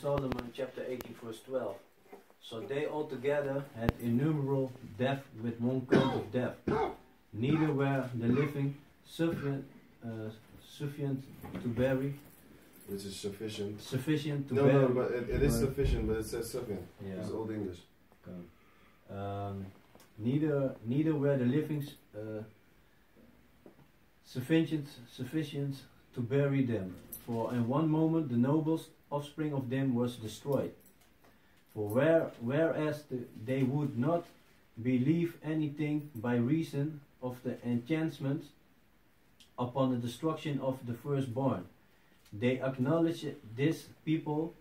Solomon chapter 18 verse 12. So they altogether had innumerable death with one kind of death. Neither were the living sufficient to bury. Which is sufficient. Sufficient to no, bury. No, but it is sufficient, but it says sufficient. Yeah. It's Old English. Neither were the living sufficient to bury them. For in one moment the noblest offspring of them was destroyed. For whereas they would not believe anything by reason of the enchantment upon the destruction of the firstborn, they acknowledge this people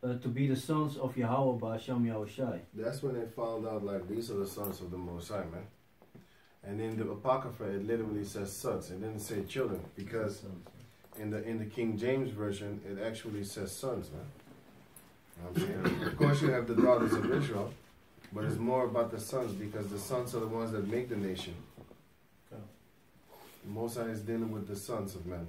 to be the sons of Yahweh Ba'asham Yahushai. That's when they found out, like, these are the sons of the Most High, man. And in the Apocrypha, it literally says sons. It didn't say children, because in the King James version, it actually says sons, man. You know what I'm saying? Of course, you have the daughters of Israel, but it's more about the sons, because the sons are the ones that make the nation. The Most High is dealing with the sons of men.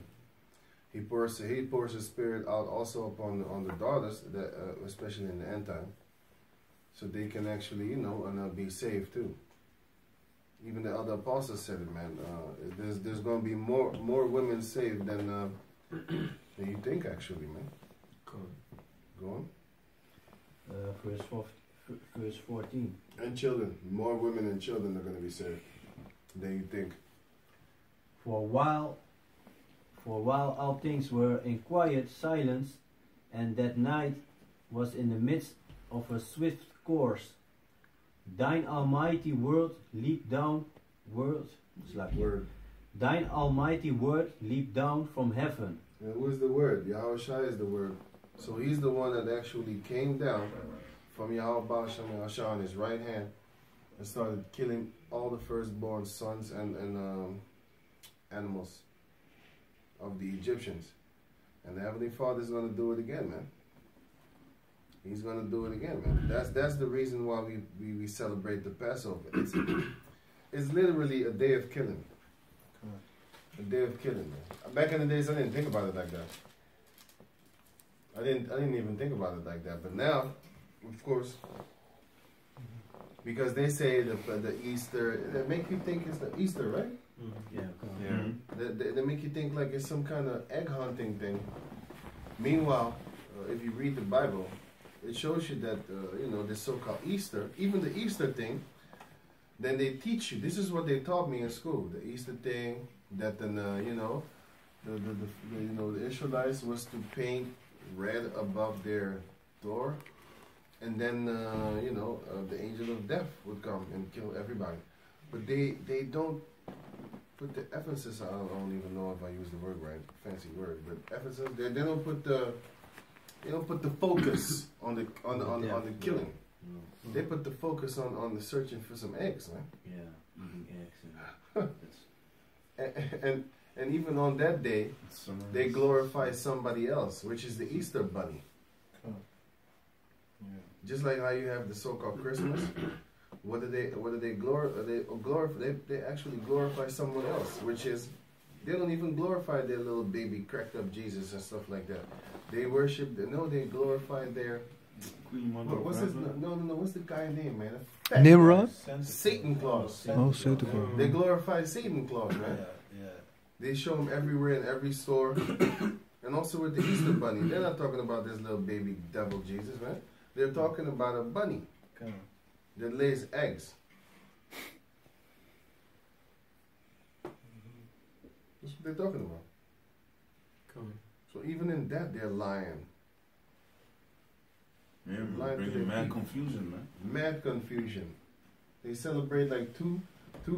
He pours His Spirit out also upon the daughters, that, especially in the end time, so they can actually, you know, and be saved too. Even the other apostles said it, man. There's going to be more women saved than you think, actually, man. Go on. Verse 14. And children, more women and children are going to be saved than you think. For while all things were in quiet silence, and that night was in the midst of a swift course, thine almighty word leaped down. Thine almighty word leaped down from heaven. And who is the word? Yahushua is the word. So he's the one that actually came down from Yahweh Ba'asham Yahushua on his right hand and started killing all the firstborn sons and animals of the Egyptians. And the Heavenly Father is going to do it again, man. He's going to do it again, man. That's the reason why we celebrate the Passover. It's literally a day of killing. A day of killing, man. Back in the days, I didn't think about it like that. I didn't even think about it like that. But now, of course, because they say the Easter, they make you think it's the Easter, right? They make you think like it's some kind of egg hunting thing. Meanwhile, if you read the Bible, it shows you that you know, this so-called Easter, even the Easter thing, then they teach you. This is what they taught me in school. The Easter thing, that then you know, the Israelites was to paint red above their door, and then you know, the angel of death would come and kill everybody. But they don't put the emphasis. I don't even know if I use the word right, fancy word, but emphasis. They don't put the focus on the killing. They put the focus on the searching for some eggs, man. Yeah, eating eggs. And even on that day, they glorify somebody else, which is the Easter bunny. Just like how you have the so-called Christmas. What do they glorify? They actually glorify someone else, which is, they don't even glorify their little baby cracked up Jesus and stuff like that. They worship. They glorify their Queen Mother. What's his? No. What's the guy name, man? Nimrod. Satan Claus. Oh, Santa Claus. They glorify Satan Claus, man. Yeah. They show him everywhere in every store, and also with the Easter bunny. They're not talking about this little baby devil Jesus, man. They're talking about a bunny that lays eggs. That's what they're talking about. So even in that, they're lying. Yeah, bringing mad confusion, man. Mad confusion. They celebrate like two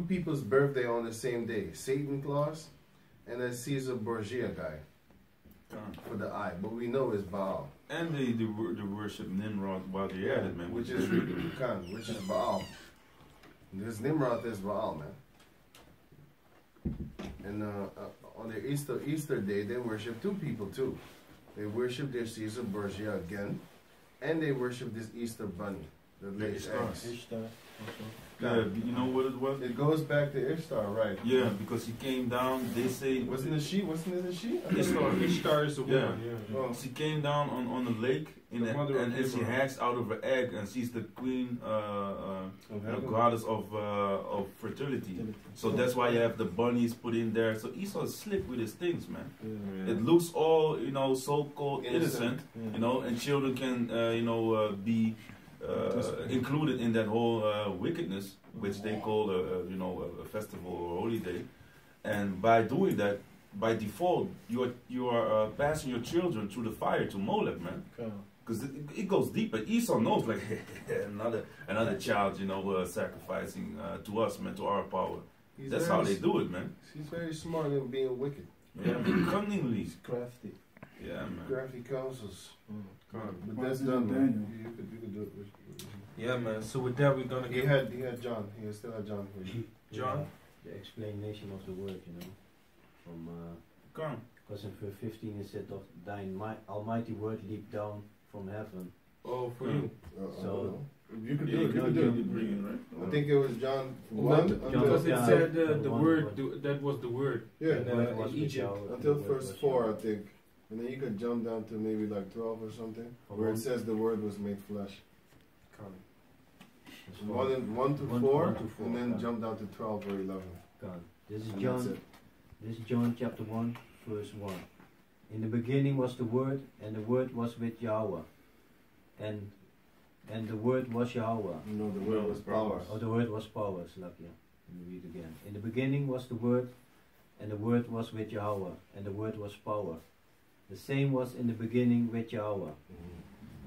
people's birthday on the same day. Satan Claus and a Caesar Borgia guy. For the eye. But we know it's Baal. And they worship Nimrod while they're at it, man. Which is Baal. This Nimrod is Baal, man. And on their Easter day, they worship two people too. They worship their Caesar Borgia again, and they worship this Easter bunny. that lays eggs. Yeah, you know what it was? It goes back to Ishtar, right? Yeah, because he came down. They say Wasn't it she? Wasn't it a she? Ishtar is the Yeah. woman, yeah. Oh. she came down on the lake The mother of and she Abraham. hatched out of her egg, and she's the queen, goddess of fertility. So that's why you have the bunnies put in there. So Esau slick with his things, man. Yeah. It looks all, so-called innocent, Yeah. and children can, be included in that whole wickedness, which they call a festival or holy day. And by doing that, by default, you are passing your children through the fire to Molech, man. Because it goes deeper. Esau knows, like, another child, sacrificing to us, man, to our power. That's how they do it, man. She's very smart in being wicked. Yeah, cunningly. Crafty. Yeah, man. Crafty counsels. God. But that's done, man. You could do it. Yeah, man. So with that, we're gonna He get had John. He still had John here. John. The explanation of the word, from Come. because in verse 15 it said, "Of thine almighty word leaped down from heaven." Oh, for you. So You could Yeah, do it. You could do it. bring it, right? I think it was John But 1 because it Yeah. said the One word, word. that was the word. Yeah, And, Word was in with Egypt. Yahweh, until the word verse was 4, I Yahweh. think. And then you could jump down to maybe like 12 or something, From where it one- says the word was made flesh. It's 1 to One- 4, one to four, and then yeah. jump down to 12 or 11. God. This is And that's John. it. This is John chapter 1, verse 1. In the beginning was the Word, and the Word was with Yahweh, and the Word was Yahweh. No, the word was power. Oh, the Word was power. Slakia. Let me read again. In the beginning was the Word, and the Word was with Yahweh, and the Word was power. The same was in the beginning with Yahweh.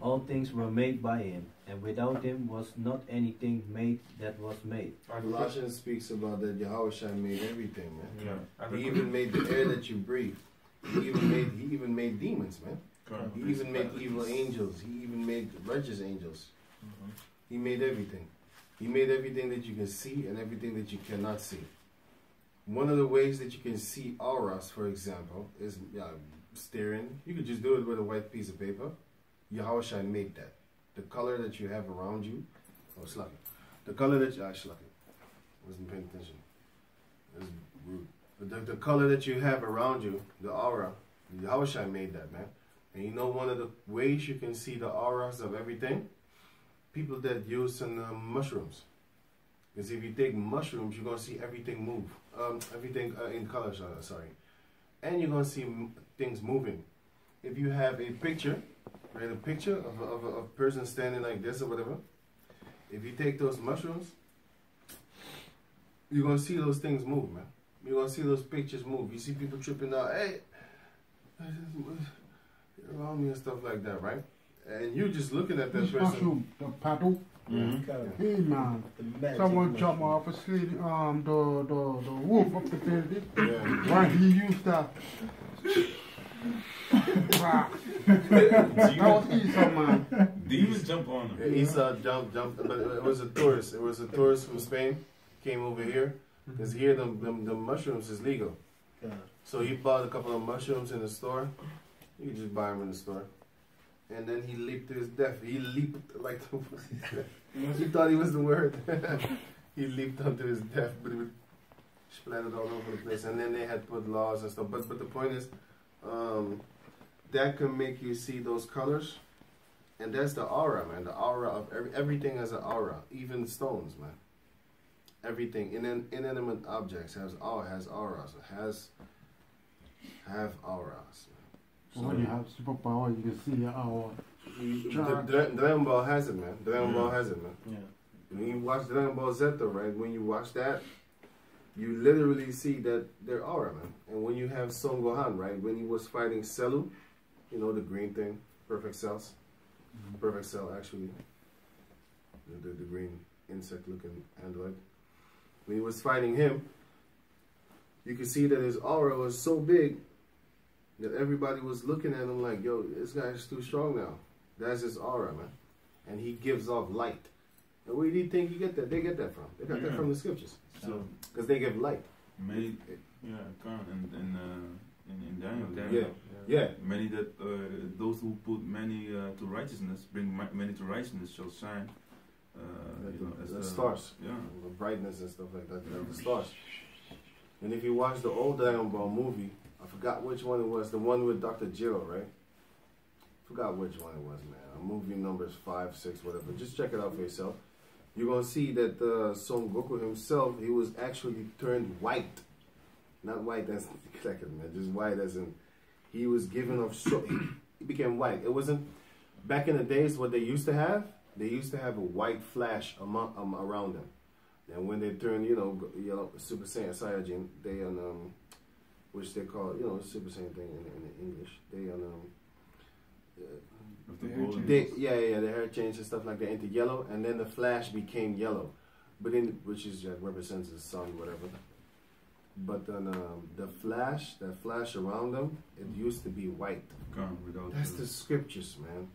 All things were made by Him, and without Him was not anything made that was made. Colossians speaks about that Yahweh made everything, man. Yeah. He even made the air that you breathe. He even made demons, man. He even made evil angels. He even made righteous angels. He made everything. He made everything that you can see and everything that you cannot see. One of the ways that you can see auras, for example, is staring. You could just do it with a white piece of paper. Yahweh made that. The color that you have around you. Oh, slucky. The color that you... slucky. Wasn't paying attention. That's rude. But the color that you have around you, the aura, Yahweh made that, man. And you know one of the ways you can see the auras of everything? People that use some mushrooms. Because if you take mushrooms, you're going to see everything move. Everything in color, sorry. And you're going to see things moving. If you have a picture, right, a picture of a person standing like this or whatever, if you take those mushrooms, you're going to see those things move, man. You're going to see those pictures move. You see people tripping out, hey, around me and stuff like that, right? And you just looking at that This person. mushroom, the paddle. Mm-hmm. Hey man, someone chopped off a slid, the roof of the building. Yeah. Why he used that? That was Esau, man. Demons jump on Yeah, them. Esau jumped, but it was a tourist. It was a tourist from Spain, came over here, because here the mushrooms is legal. So he bought a couple of mushrooms in the store. You can just buy them in the store. And then he leaped to his death. He leaped like the he thought he was the word. He leaped onto his death, but it would splattered all over the place. And then they had put laws and stuff. But the point is, that can make you see those colors. And that's the aura, man. The aura of everything has an aura. Even stones, man. Everything. Inanimate objects have auras. Have auras. So when you have superpower, you can see our. Dragon Ball has it, man. Dragon Ball has it, man. Yeah. When you watch Dragon Ball Z, right? When you watch that, you literally see that their aura, man. And when you have Son Gohan, right? When he was fighting Celu, you know, the green thing, perfect cells. Perfect cell, actually. The green insect-looking android. When he was fighting him, you could see that his aura was so big that everybody was looking at him like, yo, this guy's too strong now. That's his aura, man. And he gives off light. And where do you think you get that? They get that from. They got that from the scriptures. So Because they give light. many, in Daniel, Yeah. Yeah. many that those who put many to righteousness, bring many to righteousness shall shine you know, as the stars. Yeah. The brightness and stuff like that. The stars. And if you watch the old Dragon Ball movie, I forgot which one it was. The one with Dr. Jill, right? Forgot which one it was, man. Movie numbers 5, 6, whatever. Just check it out for yourself. You're gonna see that Son Goku himself, he was actually turned white. Not white as second, man. Just white as in he was given off. He became white. It wasn't back in the days what they used to have. They used to have a white flash around them. And when they turn, you know, yellow Super Saiyan Saiyajin, they which they call, you know, Super Saiyan thing in English. The hair change and stuff like that into yellow, and then the flash became yellow, but which is represents the sun, whatever. But then that flash around them, it used to be white. That's the scriptures, man.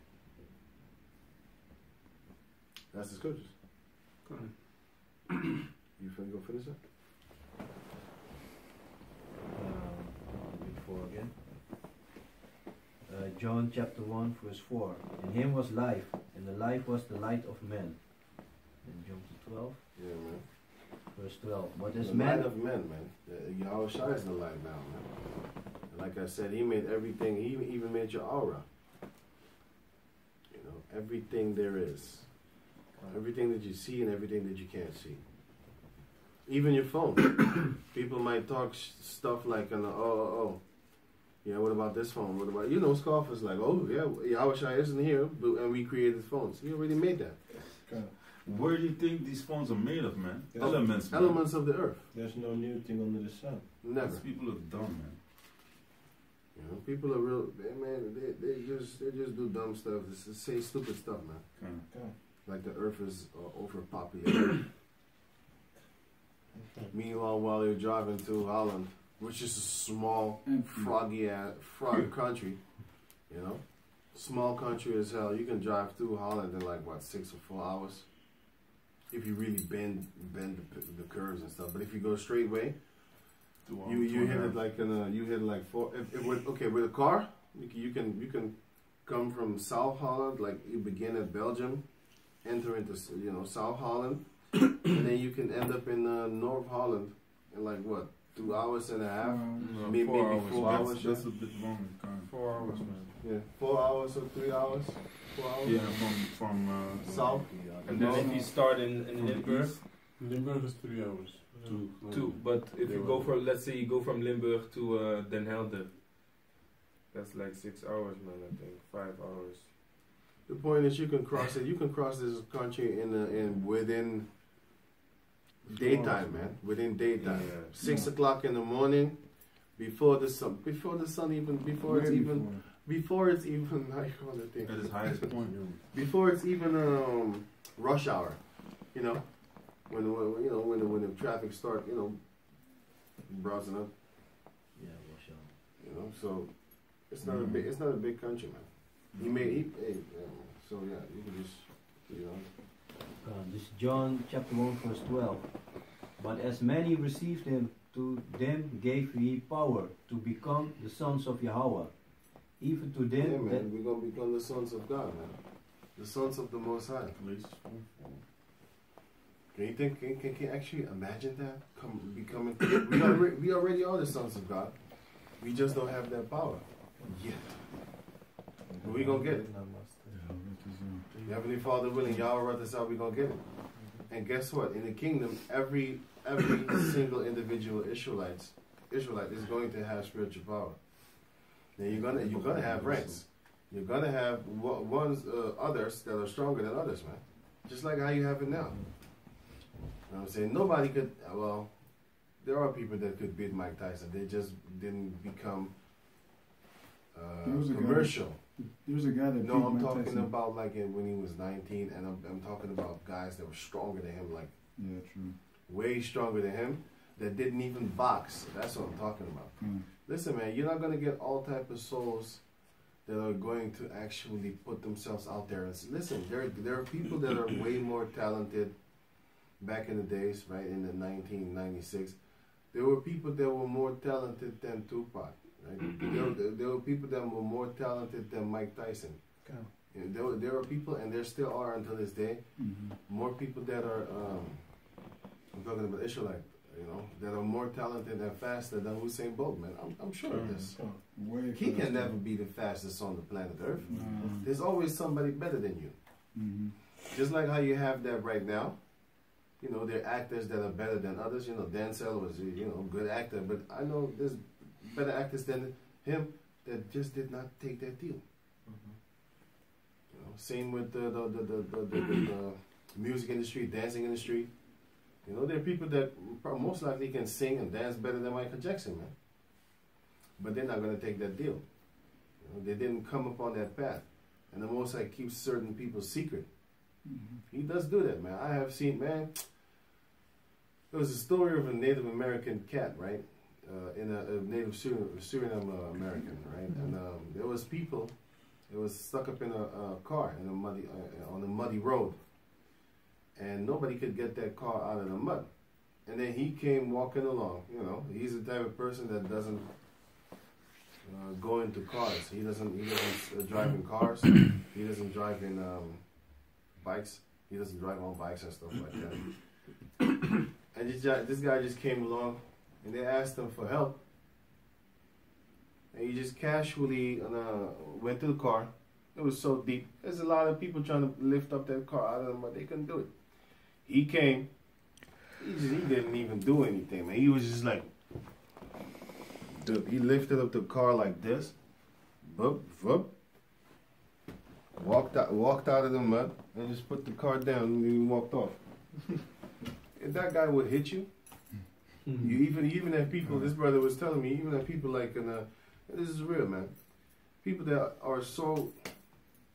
That's the scriptures. You finna go finish it? Before again. John chapter 1 verse 4. In him was life, and the life was the light of men. Then jump to 12. Yeah, man. Verse 12. But as the man light of men, man. Yahweh Shai is the light now, man. And like I said, he made everything. He even made your aura. You know, everything there is. Everything that you see and everything that you can't see. Even your phone. People might talk stuff like, yeah, what about this phone? What about, you know, scoffers like, oh, yeah, Yahweh Shai isn't here, and we created phones. He already made that. Where do you think these phones are made of, man? Elements, man. Elements of the earth. There's no new thing under the sun. Never. These people are dumb, man. You know, people are real, man, they just do dumb stuff. They say stupid stuff, man. Like the earth is overpopulated. Meanwhile, while you're driving to Holland, which is a small, frog country, you know, small country as hell, you can drive through Holland in like what, 6 or 4 hours, if you really bend the curves and stuff. But if you go straight way, you hit it like with a car, you can come from South Holland, like you begin at Belgium, enter into, you know, South Holland, and then you can end up in North Holland in like what, 2 hours and a half, maybe 4 hours. That's a bit long. 4 hours, man. Yeah, 4 hours or 3 hours. 4 hours. Yeah, from South. And then if you start in Limburg, Limburg is 3 hours. two. But if you go from, let's say you go from Limburg to Den Helder, that's like 6 hours, man. I think 5 hours. The point is, you can cross it. You can cross this country within daytime, man. Within daytime. Yeah. 6 o'clock in the morning, before it's even how you call the thing. at its highest point. Before it's even rush hour, you know, when the traffic start, you know, browsing up, yeah, rush hour. you know. So it's not a big country, man. He made so yeah, you can just, you know. This is John chapter 1 verse 12. But as many received him, to them gave he power to become the sons of Yahweh, even to them Yeah, man, that we're gonna become the sons of God, man. The sons of the Most High. Can you think? Can you actually imagine that? Becoming? We already are the sons of God. We just don't have that power yet. But we gonna get it. Heavenly Father willing, Yahweh wrote us out. We gonna get it. And guess what? In the kingdom, every single individual Israelite is going to have spiritual power. Now you're gonna have ranks. You're gonna have others that are stronger than others, man. Just like how you have it now. You know what I'm saying? Nobody could. Well, there are people that could beat Mike Tyson. They just didn't become commercial. There was a guy that No, beat I'm Mike talking Tyson. about like when he was 19, and I'm talking about guys that were stronger than him, like Yeah, true. way stronger than him, that didn't even box. That's what I'm talking about. Listen, man, you're not gonna get all type of souls that are going to actually put themselves out there. And listen, there are people that are way more talented. Back in the days, right, in the 1996, there were people that were more talented than Tupac. Right? There were people that were more talented than Mike Tyson. There are people, and there still are until this day, more people that are, I'm talking about Israelite, that are more talented and faster than Usain Bolt, man. I'm sure of this. He can never be the fastest on the planet Earth. There's always somebody better than you. Just like how you have that right now. There are actors that are better than others. Denzel was, a good actor, but I know there's better actors than him that just did not take that deal. Same with the music industry, dancing industry. There are people that most likely can sing and dance better than Michael Jackson, man. But they're not going to take that deal. They didn't come upon that path. And the Most High keeps certain people's secret. He does do that, man. I have seen, man, there was a story of a Native American cat, right? In a Native Suriname American, right? And there was people, it was stuck up in a car in a muddy, on a muddy road. And nobody could get that car out of the mud. And then he came walking along, he's the type of person that doesn't go into cars. He doesn't drive in cars. He doesn't drive in bikes. He doesn't drive on bikes and stuff like that. And this guy just came along, and they asked him for help. And he just casually went to the car. It was so deep. There's a lot of people trying to lift up that car out of the mud. They couldn't do it. He came. He didn't even do anything, man. He was just like, dude, he lifted up the car like this. Boop, boop. Walked out of the mud and just put the car down and he walked off. If that guy would hit you, you even have people, this brother was telling me, even have people like, this is real, man. People that are so,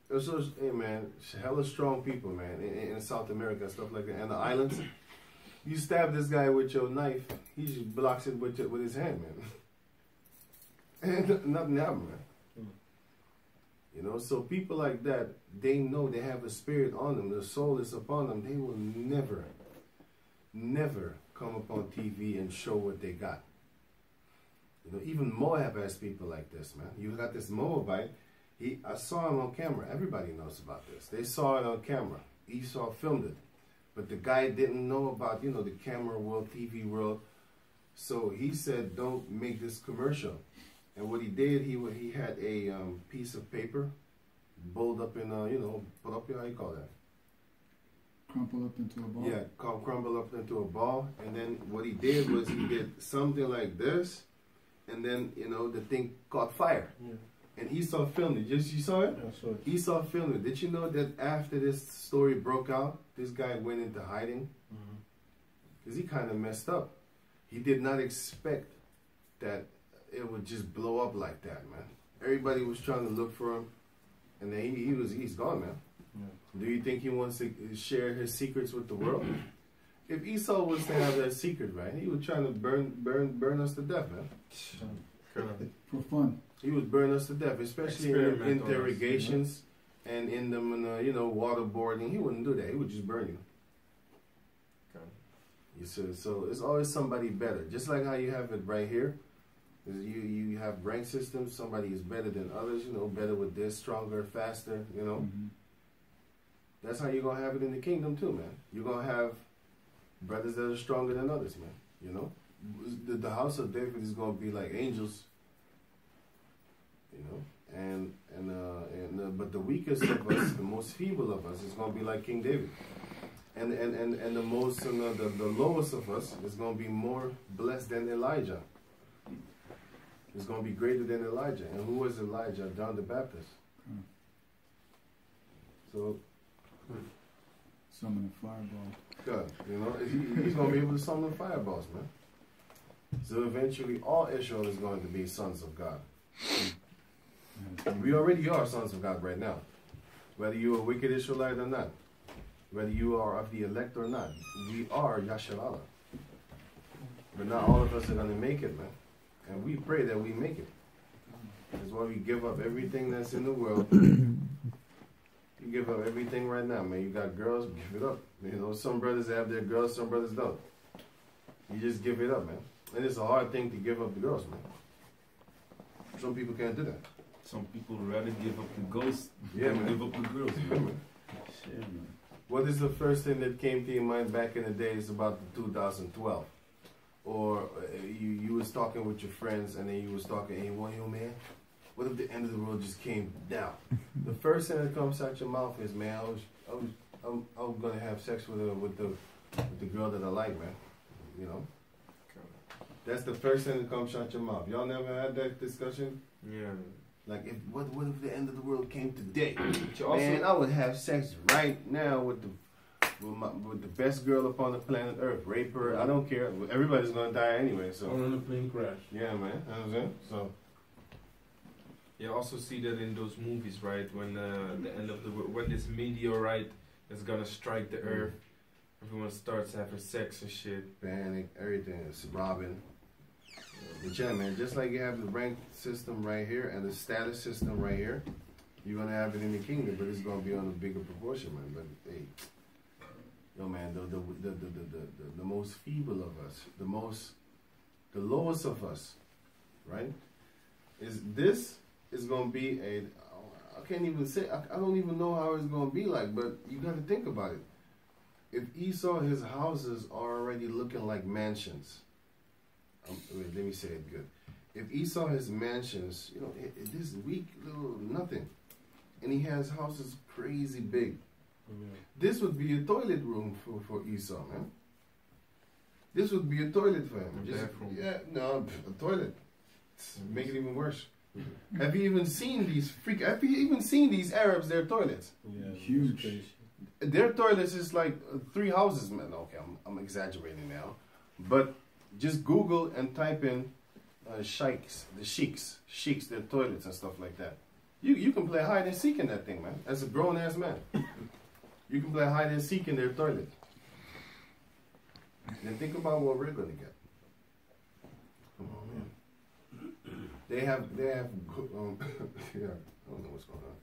hey man, hella strong people, man, in South America and stuff like that, and the islands. You stab this guy with your knife, he just blocks it with his hand, man. And nothing happened, man. So people like that, they know they have a spirit on them, the soul is upon them. They will never come upon TV and show what they got. Even Moab has people like this, man. You got this Moabite. I saw him on camera. Everybody knows about this. They saw it on camera. Esau filmed it. But the guy didn't know about, the camera world, TV world. So he said, don't make this commercial. And what he did, he had a piece of paper, bowled up in, put up, how you call that? Crumple up into a ball? Yeah, crumble up into a ball. And then what he did was he did something like this. And then, the thing caught fire. Yeah. And Esau filmed it. You saw it? Yeah, I saw it. Esau filmed it. Did you know that after this story broke out, this guy went into hiding? Because he kind of messed up. He did not expect that it would just blow up like that, man. Everybody was trying to look for him. And then he's gone, man. Yeah. Do you think he wants to share his secrets with the world? If Esau was to have that secret, right, he was trying to burn us to death, man. For fun. He would burn us to death, especially in interrogations and in them, waterboarding. He wouldn't do that. He would just burn you. Okay. You see, so it's always somebody better. Just like how you have it right here. You have rank systems. Somebody is better than others. Better with this, stronger, faster. That's how you're gonna have it in the kingdom too, man. You're gonna have brothers that are stronger than others, man. The house of David is gonna be like angels. But the weakest of us, the most feeble of us, is gonna be like King David. And the most, the lowest of us is gonna be more blessed than Elijah. It's gonna be greater than Elijah. And who was Elijah? John the Baptist. So. Summon a fireball. God, he's going to be able to summon fireballs, man. So eventually all Israel is going to be sons of God. We already are sons of God right now. Whether you're a wicked Israelite or not. Whether you are of the elect or not. We are yasharahla. But not all of us are going to make it, man. And we pray that we make it. That's why we give up everything that's in the world. You give up everything right now, man. You got girls, give it up. Some brothers have their girls, some brothers don't. You just give it up, man. And it's a hard thing to give up the girls, man. Some people can't do that. Some people rather give up the ghost Yeah, than man. give up the girls. Shit, man. What is the first thing that came to your mind back in the days about the 2012? Or you was talking with your friends and then you was talking, hey, yo man, what if the end of the world just came down? The first thing that comes out your mouth is, man, I'm gonna have sex with the girl that I like, man. You know? That's the first thing that comes out your mouth. Y'all never had that discussion? Yeah. Like, what if the end of the world came today? But you also, Man, I would have sex right now with the best girl upon the planet Earth. Rape her, I don't care. Everybody's gonna die anyway, so. On a plane crash. Yeah, man. You know what I'm saying? So. you also see that in those movies, right? When the end of the world, when this meteorite is gonna strike the Earth, everyone starts having sex and shit. Panic, everything is robbing. But yeah, man, just like you have the rank system right here and the status system right here, you're gonna have it in the kingdom, but it's gonna be on a bigger proportion, man. But hey, yo, man, the most feeble of us, the lowest of us, right? This is gonna be I can't even say, I don't even know how it's gonna be like, but you gotta think about it. If Esau, his houses are already looking like mansions. Wait, let me say it good. If Esau has mansions, you know, this weak little nothing, and he has houses crazy big, this would be a toilet room for Esau, man. This would be a toilet for him. A bathroom. Yeah, no, a toilet. Make it even worse. Have you even seen these Arabs, their toilets? Yeah, Huge. Their toilets is like 3 houses, man. Okay, I'm exaggerating now, but just Google and type in sheiks, their toilets and stuff like that. You can play hide and seek in that thing, man. As a grown ass man, you can play hide and seek in their toilet. Then think about what we're gonna get. Come on, man. They have yeah, I don't know what's going on.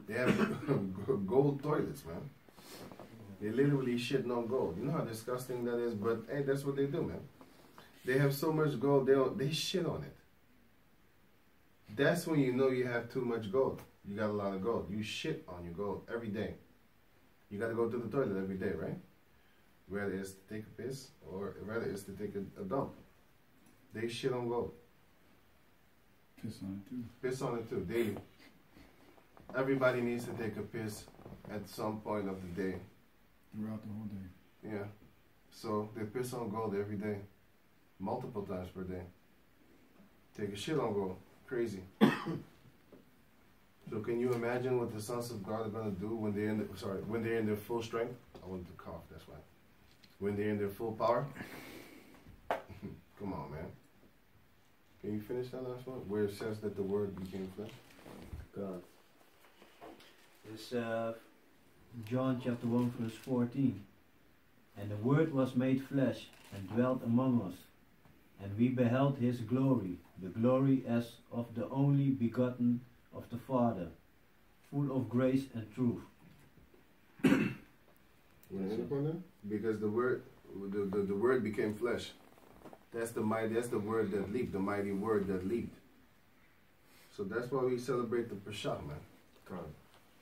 They have gold toilets, man. They literally shitting on gold. You know how disgusting that is, but hey, that's what they do, man. They have so much gold, they shit on it. That's when you know you have too much gold. You got a lot of gold. You shit on your gold every day. You got to go to the toilet every day, right? Whether it's to take a piss or whether it's to take a dump. They shit on gold. Piss on it too. Piss on it too, daily. Everybody needs to take a piss at some point of the day. Throughout the whole day. Yeah. So they piss on gold every day. Multiple times per day. Take a shit on gold. Crazy. So can you imagine what the sons of God are gonna do when they're in their full strength? I wanted to cough, that's why. When they're in their full power? Come on, man. Can you finish that last one? Where it says that the word became flesh? God. It's John chapter 1 verse 14. And the word was made flesh and dwelt among us. And we beheld his glory, the glory as of the only begotten of the Father, full of grace and truth. You want to end upon that? Because the word became flesh. That's the word that leaped, the mighty word that leaped. So that's why we celebrate the Pasach, man. God.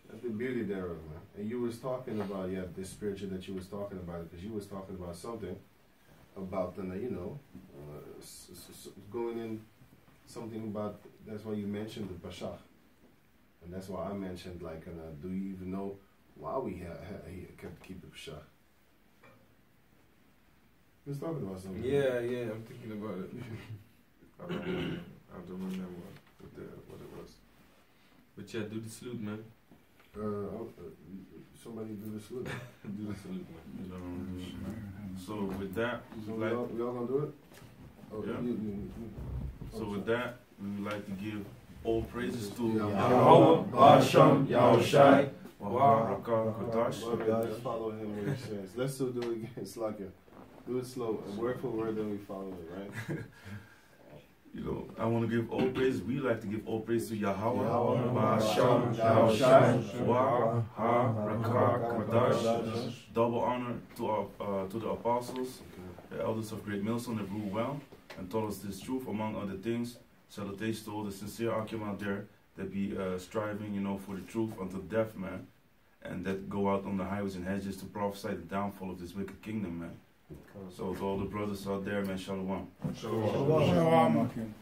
That's the beauty thereof, man. And you was talking about, yeah, this spiritual that you was talking about, because you was talking about something about the, going in something about, that's why you mentioned the Pasach. And that's why I mentioned, like, do you even know why we kept keep the Pasach? He was talking about something. Yeah, I'm thinking about it. I don't remember what it was. But yeah, do the salute, man. Somebody do the salute. Do the salute, man. So with that, So we like, we all gonna do it? Oh, Yeah. you. so with that, we would like to give all praises to Yahweh, Basham, Yahushai, Baraka Kodash. Let's follow him what he says. Let's still do it again. Slakia. Do it slow, and word for word, then we follow it, right? You know, I want to give all praise. We like to give all praise to Yahweh, Yahweh, Basham, Yahushai, Baraka Kodash. Double honor to the apostles, the elders of Great Millstone that rule well and taught us this truth among other things. Salutations to all the sincere Akim out there that be striving, you know, for the truth until death, man, and that go out on the highways and hedges to prophesy the downfall of this wicked kingdom, man. So to all the brothers out there, man, shalom. Shalom. Shalom.